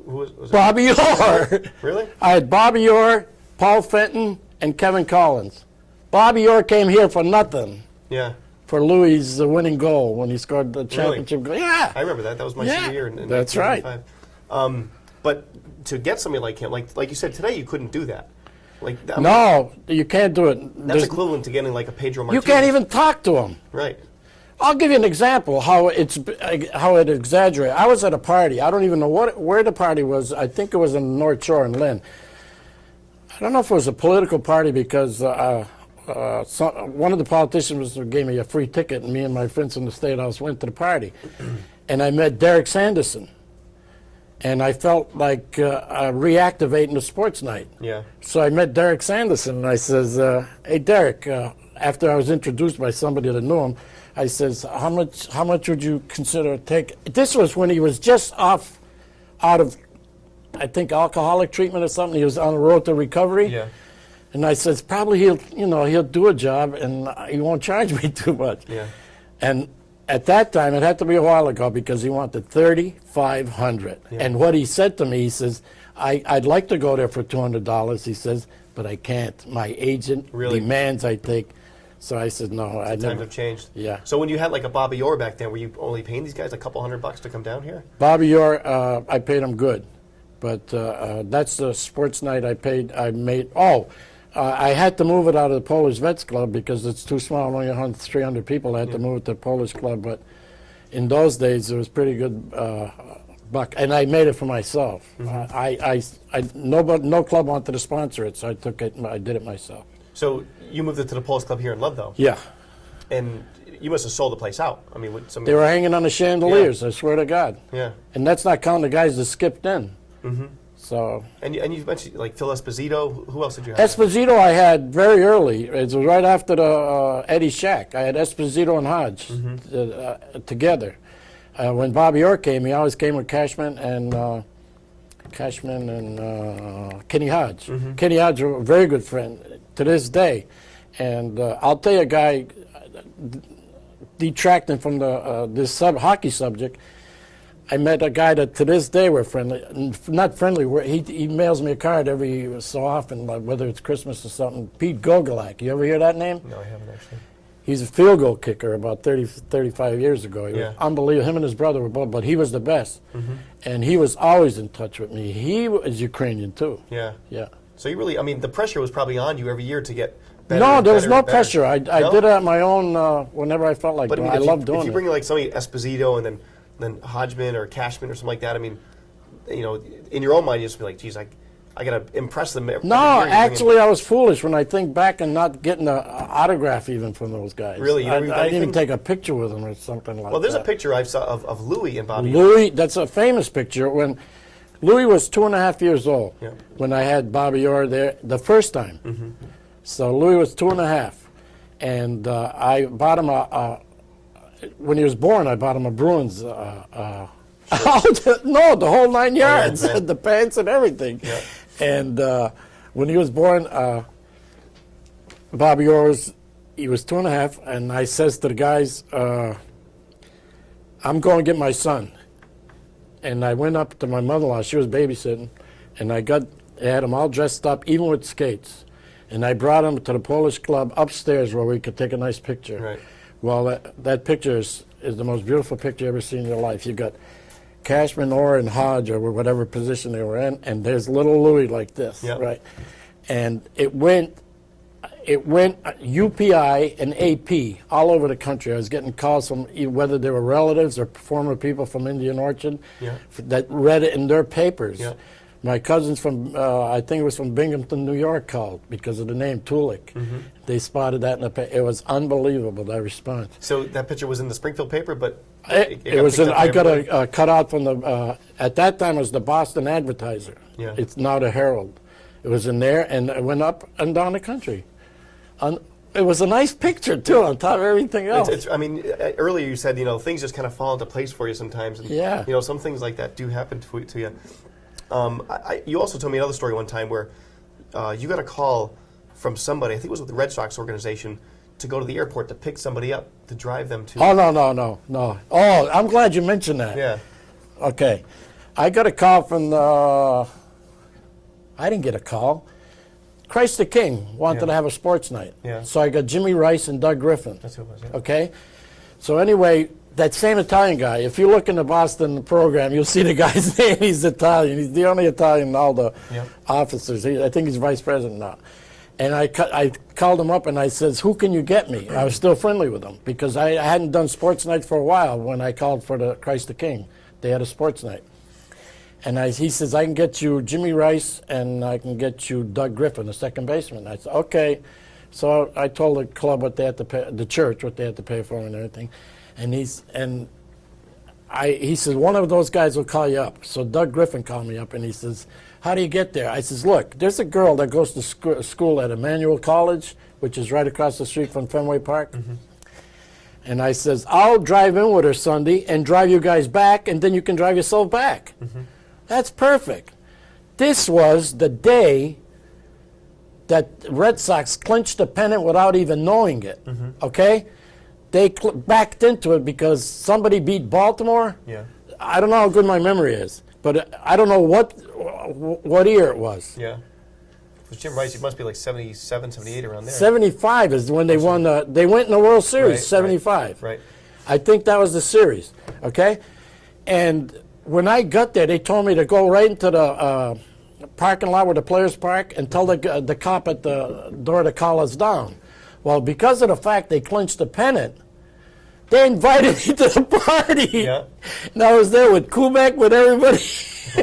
Who was it? Bobby Orr. Really? I had Bobby Orr, Paul Fenton, and Kevin Collins. Bobby Orr came here for nothing Yeah. for Louis' winning goal when he scored the championship goal. Yeah. I remember that. That was my Yeah, senior year in that's right. 1985. But to get somebody like him, like you said today, you couldn't do that. No, you can't do it. That's equivalent to getting like a Pedro You Martinez. can't even talk to him. Right. I'll give you an example how it exaggerates. I was at a party. I don't even know where the party was. I think it was in the North Shore in Lynn. I don't know if it was a political party because one of the politicians gave me a free ticket, and me and my friends from the State House went to the party. And I met Derek Sanderson. and I felt like reactivating the sports night. Yeah. So I met Derek Sanderson, and I says, "Hey, Derek," after I was introduced by somebody that knew him, I says, "How much would you consider take?" This was when he was just out of, I think, alcoholic treatment or something. He was on the road to recovery. Yeah. And I says, probably he'll do a job, and he won't charge me too much. Yeah. And at that time, it had to be a while ago, because he wanted $3,500. Yeah. And what he said to me, he says, I'd like to go there for $200. He says, but I can't. My agent Really? demands I take. So I said, no, I Times never. have changed. Yeah. So when you had like a Bobby Orr back then, were you only paying these guys a couple $100 to come down here? Bobby Orr, I paid him good. But that's the sports night I made. I had to move it out of the Polish Vets Club because it's too small, only 300 people. I had to move it to the Polish Club, but in those days it was pretty good buck, and I made it for myself. No club wanted to sponsor it, so I took it. I did it myself. So you moved it to the Polish Club here in Ludlow. Yeah, And you must have sold the place out. I mean, with some. they were hanging on the chandeliers. I swear to God. Yeah. And that's not counting the guys that skipped in. Mm-hmm. So. And you mentioned like Phil Esposito. Who else did you have? Esposito I had very early. It was right after the Eddie Shack. I had Esposito and Hodge together. When Bobby Orr came, he always came with Cashman and Kenny Hodge. Kenny Hodge was a very good friend to this day. And I'll tell you a guy, detracting from this hockey subject, I met a guy that to this day we're friendly. Not friendly, he mails me a card every so often, whether it's Christmas or something. Pete Gogolak, you ever hear that name? No, I haven't actually. He's a field goal kicker about 35 years ago. He was unbelievable. Him and his brother were both, but he was the best. And he was always in touch with me. He was Ukrainian too. Yeah. Yeah. So you really, I mean, the pressure was probably on you every year to get better. No, there was better, no better. pressure. I No? did it on my own whenever I felt like But it. I mean, I if love you, doing if you it. bring like somebody Esposito and then Hodgman or Cashman or something like that, I mean, in your own mind, you just be like, geez, I got to impress them. Every No, year you bring actually, I was foolish when I think back and not getting an autograph even from those guys. Really? You I never got didn't even anything? take a picture with them or something like that. Well, there's a picture I saw of Louis and Bobby. Louis, that's a famous picture. When Louis was 2.5 years old Yeah. when I had Bobby Orr there the first time. So Louis was 2.5. And I bought him when he was born, I bought him a Bruins no, the whole 9 yards, right. the pants and everything. Yeah. And when he was born, Bobby Orr he was 2.5, and I says to the guys, I'm going to get my son. And I went up to my mother-in-law, she was babysitting, and I had him all dressed up, even with skates. And I brought him to the Polish Club upstairs where we could take a nice picture. Right. Well, that picture is the most beautiful picture you ever seen in your life. You got Cashman, Orr, and Hodge, or whatever position they were in, and there's little Louis like this, Yep. right? And it went UPI and AP all over the country. I was getting calls from whether they were relatives or former people from Indian Orchard that read it in their papers. Yeah. My cousins from, I think it was from Binghamton, New York, called because of the name Tulik. They spotted that in the paper. It was unbelievable, that response. So that picture was in the Springfield paper, but It was. picked up I got everywhere? a cutout from the. At that time, it was the Boston Advertiser. Yeah. It's now the Herald. It was in there, and it went up and down the country. It was a nice picture too, on top of everything else. I mean, earlier you said things just kind of fall into place for you sometimes. And, Yeah. some things like that do happen to you. You also told me another story one time where you got a call from somebody, I think it was with the Red Sox organization, to go to the airport to pick somebody up to drive them to. Oh no! Oh, I'm glad you mentioned that. Yeah. Okay, I got a call from the. I didn't get a call. Christ the King wanted to have a sports night. Yeah. So I got Jimmy Rice and Doug Griffin. That's who it was. Yeah. Okay? So anyway, that same Italian guy, if you look in the Boston program, you'll see the guy's name. He's Italian. He's the only Italian in all the officers. I think he's vice president now. And I called him up and I says, who can you get me? I was still friendly with him because I hadn't done sports night for a while when I called for the Christ the King. They had a sports night. And he says, I can get you Jimmy Rice and I can get you Doug Griffin, the second baseman. I said, okay. So I told the club what they had to pay, the church what they had to pay for and everything. And he says, one of those guys will call you up. So Doug Griffin called me up, and he says, how do you get there? I says, look, there's a girl that goes to school at Emmanuel College, which is right across the street from Fenway Park. And I says, I'll drive in with her Sunday and drive you guys back, and then you can drive yourself back. That's perfect. This was the day that Red Sox clinched the pennant without even knowing it, okay? They backed into it because somebody beat Baltimore. Yeah. I don't know how good my memory is, but I don't know what year it was. Yeah. It was Jim Rice. It must be like 77, 78, around there. 75 is when they won they went in the World Series, Right, 75. Right. I think that was the series, okay? And when I got there, they told me to go right into the parking lot where the players park and tell the cop at the door to call us down. Well, because of the fact they clinched the pennant, they invited me to the party. Yeah. And I was there with Kubek, with everybody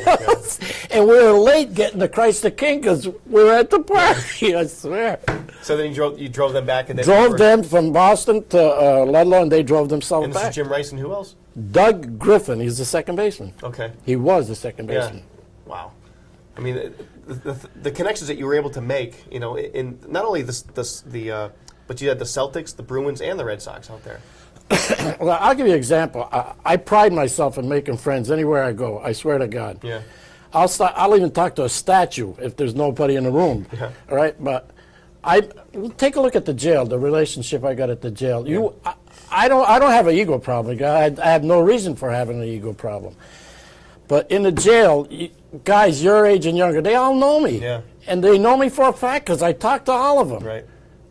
else. And we were late getting to Christ the King because we were at the party, I swear. So then you drove them back and then Drove them from Boston to Ludlow, and they drove themselves And this back. is Jim Rice and who else? Doug Griffin, he's the second baseman. Okay. He was the second Yeah. baseman. Wow. I mean, the connections that you were able to make, you know, in not only but you had the Celtics, the Bruins, and the Red Sox out there. Well, I'll give you an example. I pride myself in making friends anywhere I go. I swear to God. Yeah. I'll even talk to a statue if there's nobody in the room. Yeah. All right, but take a look at the jail. The relationship I got at the jail. I don't have an ego problem. I have no reason for having an ego problem. But in the jail, guys your age and younger, they all know me. Yeah. And they know me for a fact because I talk to all of them. Right.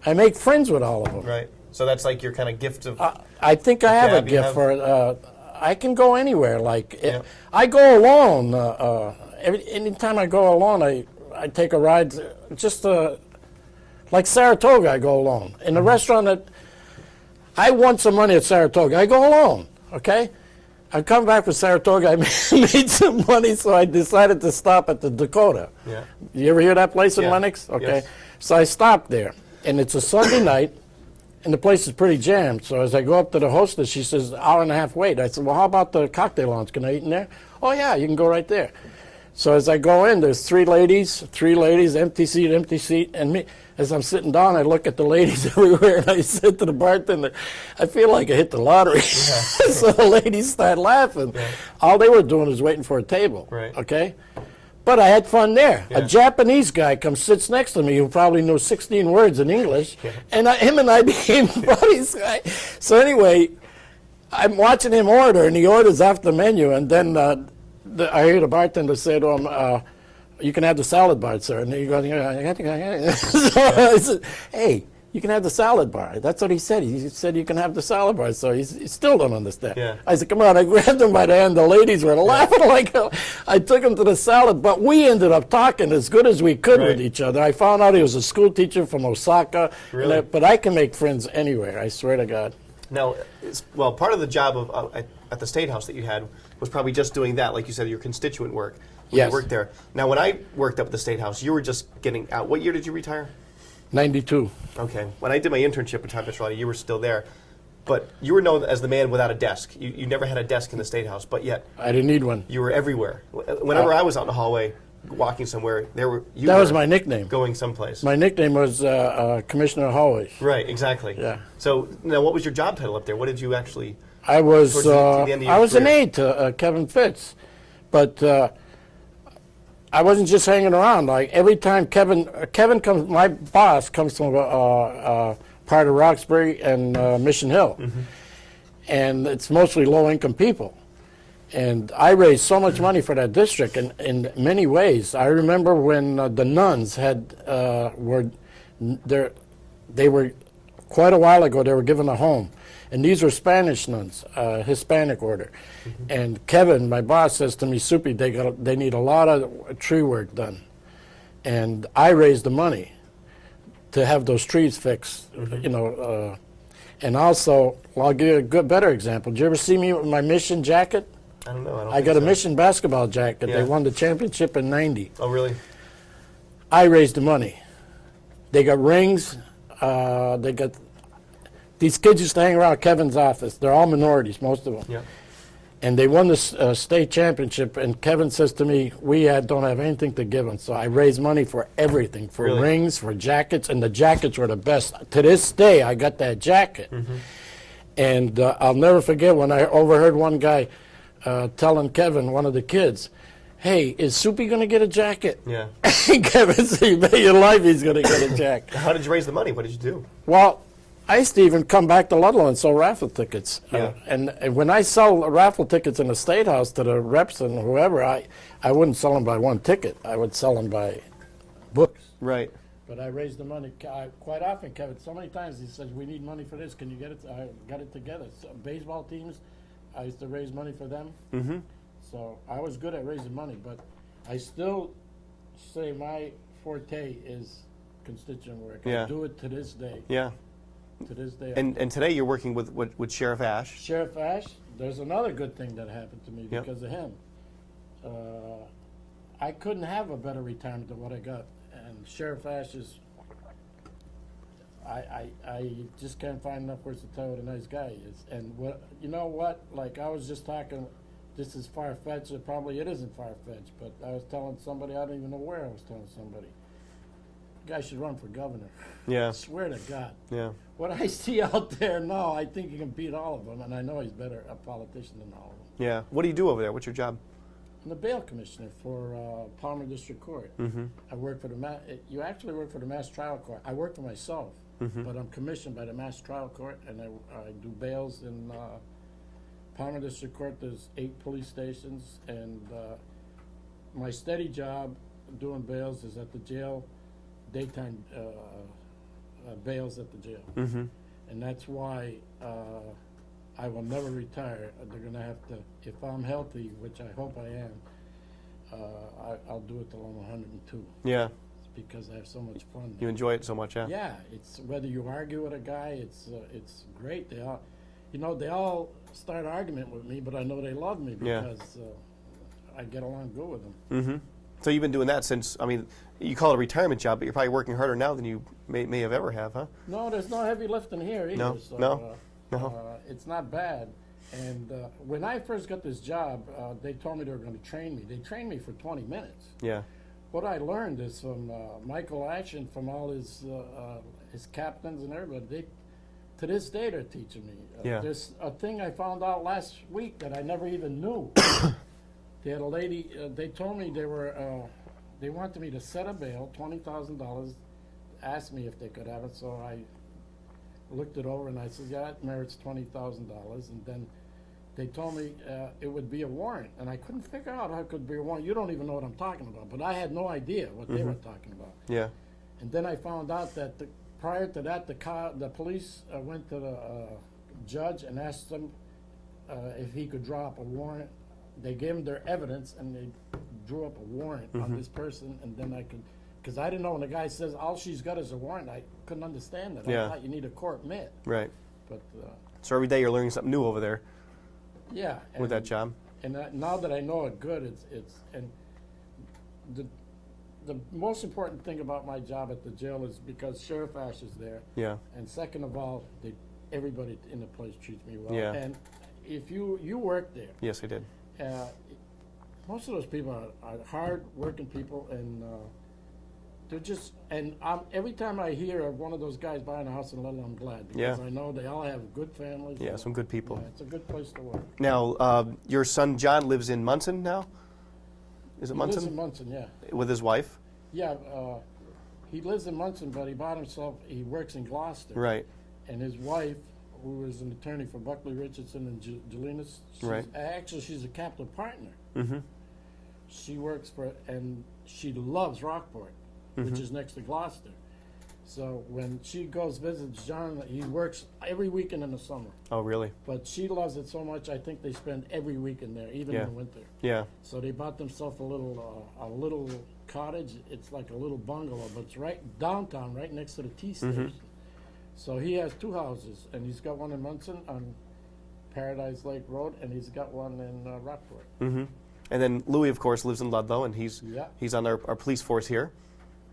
I make friends with all of them. Right. So that's like your kind of gift of. I think I have a gab you gift have? for it. I can go anywhere. Like Yeah. I go alone. Anytime I go alone, I take a ride. Just like Saratoga, I go alone. In the restaurant that I won some money at Saratoga, I go alone. Okay. I come back from Saratoga. I made some money, so I decided to stop at the Dakota. Yeah. You ever hear that place in Yeah. Lenox? Okay. Yes. So I stopped there, and it's a Sunday night, and the place is pretty jammed. So as I go up to the hostess, she says, hour and a half wait. I said, well, how about the cocktail lounge? Can I eat in there? Oh, yeah, you can go right there. So as I go in, there's three ladies, empty seat, and me. As I'm sitting down, I look at the ladies everywhere, and I said to the bartender, I feel like I hit the lottery. So the ladies start laughing. Yeah. All they were doing was waiting for a table. Right. Okay? But I had fun there. Yeah. A Japanese guy sits next to me who probably knows 16 words in English, Yeah. and him and I became buddies. So anyway, I'm watching him order, and he orders off the menu, and then I hear the bartender say to him, you can have the salad bar, sir. And he goes, so I said, hey, you can have the salad bar. That's what he said. He said you can have the salad bar. So he still don't understand. Yeah. I said, come on. I grabbed him by the hand. The ladies were laughing like hell. I took him to the salad, but we ended up talking as good as we could Right. with each other. I found out he was a school teacher from Osaka. Really? But I can make friends anywhere, I swear to God. Now, part of the job of at the State House that you had was probably just doing that, like you said, your constituent work. When Yes. You worked there. Now, when I worked up at the State House, you were just getting out. What year did you retire? 92. Okay. When I did my internship with Tom Petrolati, you were still there. But you were known as the man without a desk. You never had a desk in the State House, but yet I didn't need one. you were everywhere. Whenever I was out in the hallway walking somewhere, you That was were my nickname. going someplace. My nickname was Commissioner Hallways. Right, exactly. Yeah. So, now what was your job title up there? What did you actually... I was Towards the end of your I was an career. aide to Kevin Fitz, but I wasn't just hanging around. Like every time Kevin comes, my boss comes from part of Roxbury and Mission Hill, and it's mostly low-income people. And I raised so much money for that district in many ways. I remember when the nuns they were quite a while ago. They were given a home. And these were Spanish nuns, Hispanic order. And Kevin, my boss, says to me, Soupy, they need a lot of tree work done. And I raised the money to have those trees fixed, you know. And also, I'll give you a better example. Did you ever see me with my Mission jacket? I don't know. I got a Mission basketball jacket. Yeah. They won the championship in '90. Oh, really? I raised the money. They got rings. These kids used to hang around Kevin's office. They're all minorities, most of them. Yeah. And they won the state championship, and Kevin says to me, we don't have anything to give them. So I raised money for everything, for Really? rings, for jackets, and the jackets were the best. To this day, I got that jacket. And I'll never forget when I overheard one guy telling Kevin, one of the kids, hey, is Soupy going to get a jacket? Yeah. And Kevin said, you bet your life he's going to get a jacket. How did you raise the money? What did you do? Well, I used to even come back to Ludlow and sell raffle tickets. Yeah. And when I sell raffle tickets in the State House to the reps and whoever, I wouldn't sell them by one ticket. I would sell them by books. Right. But I raised the money quite often, Kevin. So many times he says, we need money for this. Can you get it? I got it together. So baseball teams, I used to raise money for them. Mm-hmm. So I was good at raising money. But I still say my forte is constituent work. Yeah. I do it to this day. Yeah. To this day. And today you're working with Sheriff Ash. Sheriff Ash, there's another good thing that happened to me Yep. because of him. I couldn't have a better retirement than what I got. And Sheriff Ash is, I just can't find enough words to tell what a nice guy he is. And what, you know what, like I was just talking, this is far-fetched, or probably it isn't far-fetched, but I was telling somebody, I don't even know where I was telling somebody. The guy should run for governor. Yeah. I swear to God. Yeah. What I see out there now, I think he can beat all of them, and I know he's better a politician than all of them. Yeah. What do you do over there? What's your job? I'm the bail commissioner for Palmer District Court. Mm-hmm. I work for you actually work for the Mass Trial Court. I work for myself, but I'm commissioned by the Mass Trial Court, and I do bails in Palmer District Court. There's 8 police stations, and my steady job doing bails is at the jail, daytime bails at the jail. Mm-hmm. And that's why I will never retire. They're going to have to, if I'm healthy, which I hope I am, I'll do it till I'm 102. Yeah. It's because I have so much fun. You enjoy it so much, yeah? Yeah, it's whether you argue with a guy, it's great. They all, they all start argument with me, but I know they love me Yeah. because I get along good with them. Mm-hmm. So you've been doing that since, I mean, you call it a retirement job, but you're probably working harder now than you may have ever have, huh? No, there's no heavy lifting here either. No, So, no. it's not bad. And when I first got this job, they told me they were going to train me. They trained me for 20 minutes. Yeah. What I learned is from Michael Action, from all his captains and everybody, to this day they're teaching me. Yeah. There's a thing I found out last week that I never even knew. They had a lady, they told me they wanted me to set a bail, $20,000, asked me if they could have it, so I looked it over and I said, yeah, it merits $20,000, and then they told me it would be a warrant, and I couldn't figure out how it could be a warrant. You don't even know what I'm talking about, but I had no idea what they were talking about. Yeah. And then I found out that prior to that, the police went to the judge and asked him if he could draw up a warrant. They gave him their evidence, and they drew up a warrant on this person, and then I could, because I didn't know when the guy says all she's got is a warrant, I couldn't understand that. Yeah. I thought you need a court mitt. Right. But So every day you're learning something new over there yeah. with that job. And now that I know it good, it's and the most important thing about my job at the jail is because Sheriff Ash is there. Yeah. And second of all, everybody in the place treats me well. Yeah. And if you work there, Yes, I did. most of those people are hard-working people, and they're just. And every time I hear of one of those guys buying a house in Ludlow, I'm glad because Yeah. I know they all have good families. Yeah, some good people. Yeah, it's a good place to work. Now, your son John lives in Munson now? Is it He Munson? lives in Munson, yeah. With his wife? Yeah, he lives in Munson, but he bought himself. He works in Gloucester. Right. And his wife, who is an attorney for Buckley Richardson and Jelinas, Right. Actually, she's a capital partner. Mm-hmm. She works and she loves Rockport, which is next to Gloucester. So when she goes visits John, he works every weekend in the summer. Oh, really? But she loves it so much, I think they spend every weekend there, even Yeah. in the winter. Yeah. So they bought themselves a little cottage. It's like a little bungalow, but it's right downtown, right next to the T station. So he has 2 houses, and he's got one in Munson on Paradise Lake Road, and he's got one in Rockport. Mm-hmm. And then Louis, of course, lives in Ludlow, and he's Yeah. on our police force here.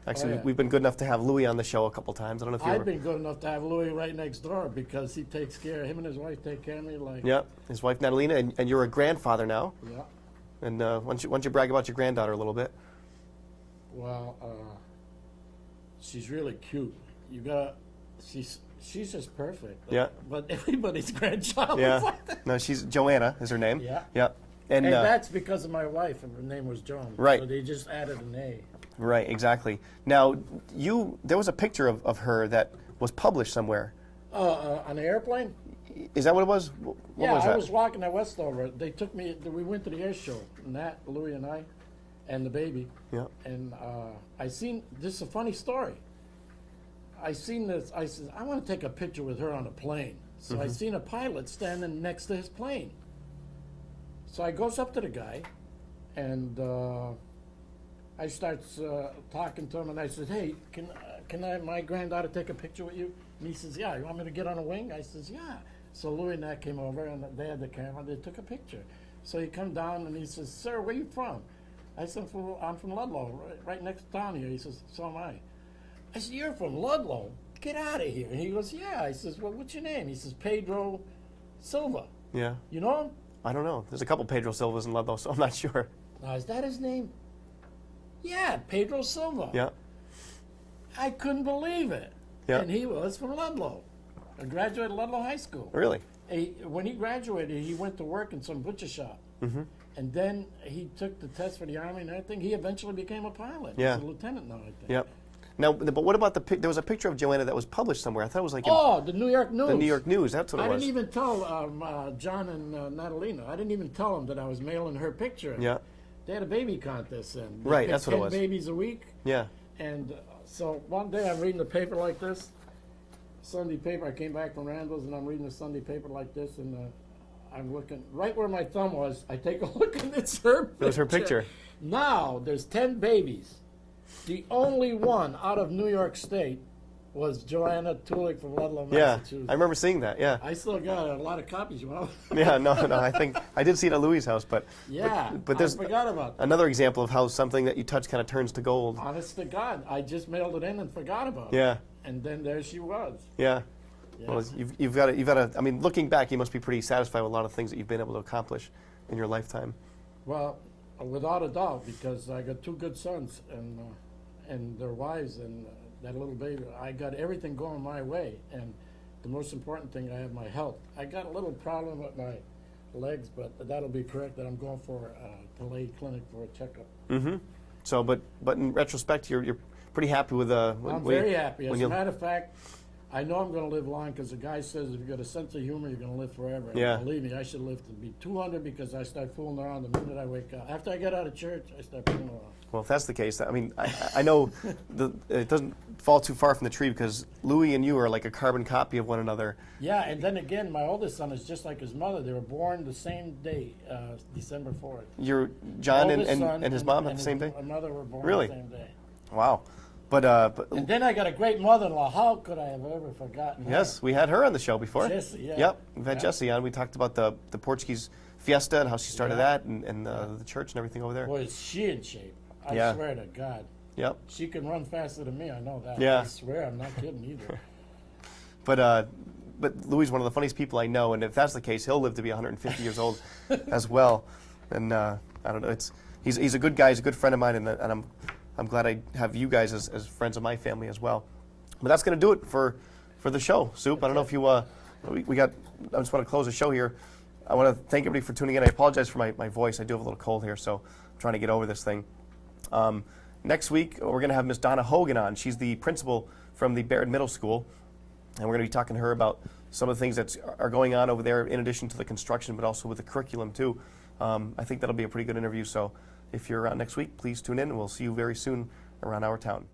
Actually, Oh, yeah. we've been good enough to have Louis on the show a couple times. I don't know if you I've ever... been good enough to have Louis right next door because he takes care. Him and his wife take care of me like. Yeah, his wife Natalina, and you're a grandfather now. Yeah. And why don't you brag about your granddaughter a little bit? Well, she's really cute. You gotta. She's just perfect. Yeah. But everybody's grandchild is Yeah. like that. No, she's Joanna is her name. Yeah. Yeah. And that's because of my wife, and her name was Joan. Right. So they just added an A. Right, exactly. Now, there was a picture of her that was published somewhere. On the airplane? Is that what it was? What was that? I was walking at Westover. They took me. We went to the air show. Nat, Louis, and I, and the baby. Yeah. And I seen. This is a funny story. I seen this. I said, I want to take a picture with her on a plane. So I seen a pilot standing next to his plane. So I goes up to the guy, and I starts talking to him, and I said, "Hey, can my granddaughter take a picture with you?" And he says, "Yeah, you want me to get on a wing?" I says, "Yeah." So Louis and Nat came over, and they had the camera. They took a picture. So he come down, and he says, "Sir, where you from?" I said, "I'm from Ludlow, right next to town here." He says, "So am I." I said, "You're from Ludlow? Get out of here." And he goes, "Yeah." I says, "Well, what's your name?" He says, "Pedro Silva." Yeah. You know him? I don't know. There's a couple Pedro Silvas in Ludlow, so I'm not sure. Now, is that his name? Yeah, Pedro Silva. Yeah. I couldn't believe it. Yeah. And he was from Ludlow. I graduated Ludlow High School. Really? When he graduated, he went to work in some butcher shop. Mm-hmm. And then he took the test for the Army and everything. He eventually became a pilot. Yeah. He's a lieutenant now, I think. Yep. Now, but what about there was a picture of Joanna that was published somewhere. I thought it was like in Oh, the New York News. the New York News. That's what it I was. didn't even tell John and Natalina. I didn't even tell them that I was mailing her picture. Yeah. They had a baby contest then. They Right, picked that's what it 10 was. babies a week. Yeah. And so one day I'm reading the paper like this, Sunday paper. I came back from Randall's and I'm reading the Sunday paper like this, and I'm looking right where my thumb was. I take a look and it's her picture. It was her picture. Now there's 10 babies. The only one out of New York State was Joanna Tulik from Ludlow, Yeah. Massachusetts. I remember seeing that. Yeah. I still got a lot of copies, you know. Yeah. No. I think I did see it at Louis' house, but Yeah, but there's I forgot about that. another example of how something that you touch kind of turns to gold. Honest to God, I just mailed it in and forgot about it. Yeah. And then there she was. Yeah. Yeah. Well, you've got to. I mean, looking back, you must be pretty satisfied with a lot of things that you've been able to accomplish in your lifetime. Well, without a doubt, because I got 2 good sons and their wives and that little baby. I got everything going my way, and the most important thing, I have my health. I got a little problem with my legs, but that'll be corrected. I'm going for a delayed clinic for a checkup. Mm-hmm. So, but in retrospect, you're pretty happy with I'm very happy. As a matter of fact, I know I'm going to live long because the guy says if you got a sense of humor, you're going to live forever. Yeah. And believe me, I should live to be 200 because I start fooling around the minute I wake up. After I get out of church, I start fooling around. Well, if that's the case, I mean, I know it doesn't fall too far from the tree because Louis and you are like a carbon copy of one another. Yeah, and then again, my oldest son is just like his mother. They were born the same day, December 4th. You're John Oldest son and his mom have the his same day? mother were born Really? the same day. Wow. But And then I got a great mother-in-law. How could I have ever forgotten her? yes, we had her on the show before. Jessie, yeah. Yep, we've had Yeah. Jessie on. We talked about the Portuguese fiesta and how she started Yeah. that and the church and everything over there. Boy, is she in shape. I Yeah. swear to God. Yep. She can run faster than me, I know that. Yeah. I swear, I'm not kidding either. But Louis is one of the funniest people I know, and if that's the case, he'll live to be 150 years old as well. And I don't know, he's a good guy, he's a good friend of mine, and I'm glad I have you guys as friends of my family as well. But that's going to do it for the show, Soup. I don't know if you we got. I just want to close the show here. I want to thank everybody for tuning in. I apologize for my voice. I do have a little cold here, so I'm trying to get over this thing. Next week, we're going to have Miss Donna Hogan on. She's the principal from the Baird Middle School, and we're going to be talking to her about some of the things that are going on over there in addition to the construction, but also with the curriculum, too. I think that'll be a pretty good interview, so if you're around next week, please tune in, and we'll see you very soon around our town.